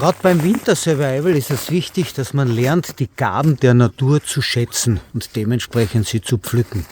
Gerade beim Winter-Survival ist es wichtig, dass man lernt, die Gaben der Natur zu schätzen und dementsprechend sie zu pflücken.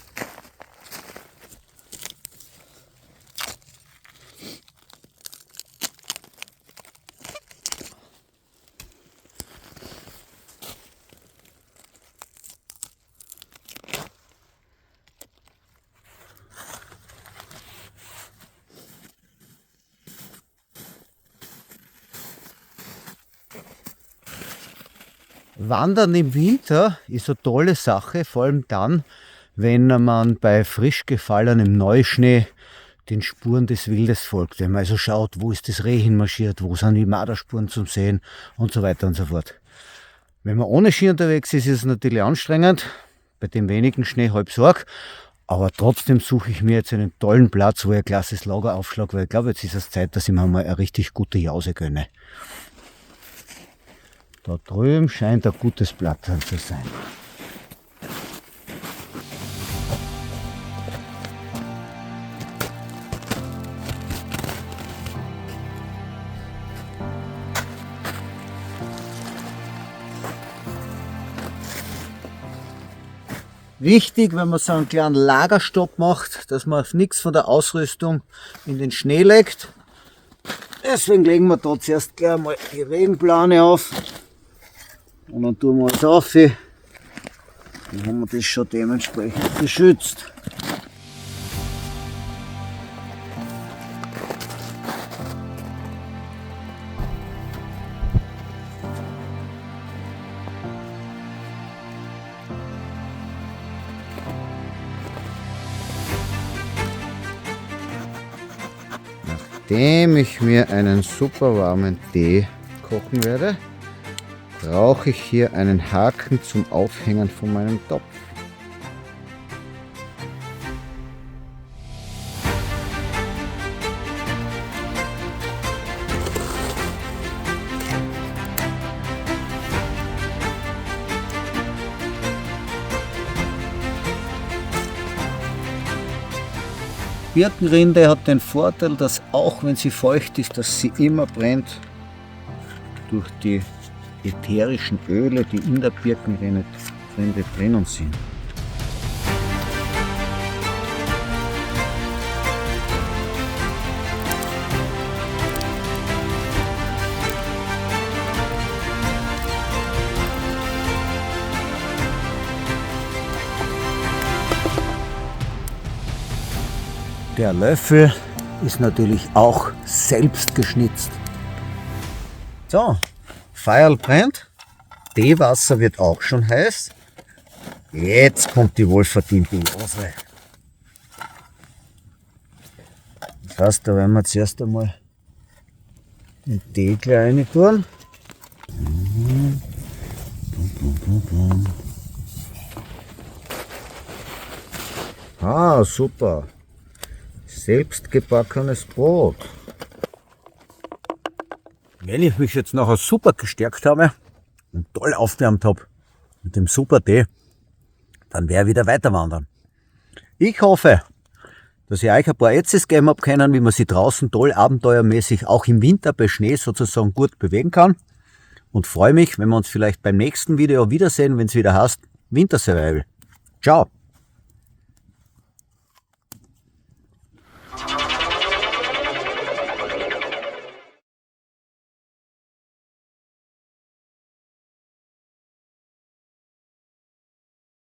Wandern im Winter ist eine tolle Sache, vor allem dann, wenn man bei frisch gefallenem Neuschnee den Spuren des Wildes folgt. Wenn man also schaut, wo ist das Reh hinmarschiert, wo sind die Marderspuren zum Sehen und so weiter und so fort. Wenn man ohne Ski unterwegs ist, ist es natürlich anstrengend, bei dem wenigen Schnee halb so arg, aber trotzdem suche ich mir jetzt einen tollen Platz, wo ich ein klasses Lager aufschlage, weil ich glaube, jetzt ist es Zeit, dass ich mir mal eine richtig gute Jause gönne. Da drüben scheint ein gutes Blatt dran zu sein. Wichtig, wenn man so einen kleinen Lagerstopp macht, dass man auf nichts von der Ausrüstung in den Schnee legt. Deswegen legen wir da zuerst gleich mal die Regenplane auf. Und dann tun wir es auf, dann haben wir das schon dementsprechend geschützt. Nachdem ich mir einen super warmen Tee kochen werde, brauche ich hier einen Haken zum Aufhängen von meinem Topf. Birkenrinde hat den Vorteil, dass auch wenn sie feucht ist, dass sie immer brennt durch die ätherischen Öle, die in der Birkenrinde drinnen sind. Der Löffel ist natürlich auch selbst geschnitzt. So. Feuerl brennt, Teewasser wird auch schon heiß. Jetzt kommt die wohlverdiente Jause. Das heißt, da werden wir zuerst einmal den Tee gleich rein tun. Ah, super. Selbstgebackenes Brot. Wenn ich mich jetzt nachher super gestärkt habe und toll aufgewärmt habe mit dem super Tee, dann werde ich wieder weiter wandern. Ich hoffe, dass ich euch ein paar Ätzes geben habe können, wie man sich draußen toll abenteuermäßig auch im Winter bei Schnee sozusagen gut bewegen kann. Und freue mich, wenn wir uns vielleicht beim nächsten Video wiedersehen, wenn es wieder heißt Winter Survival. Ciao!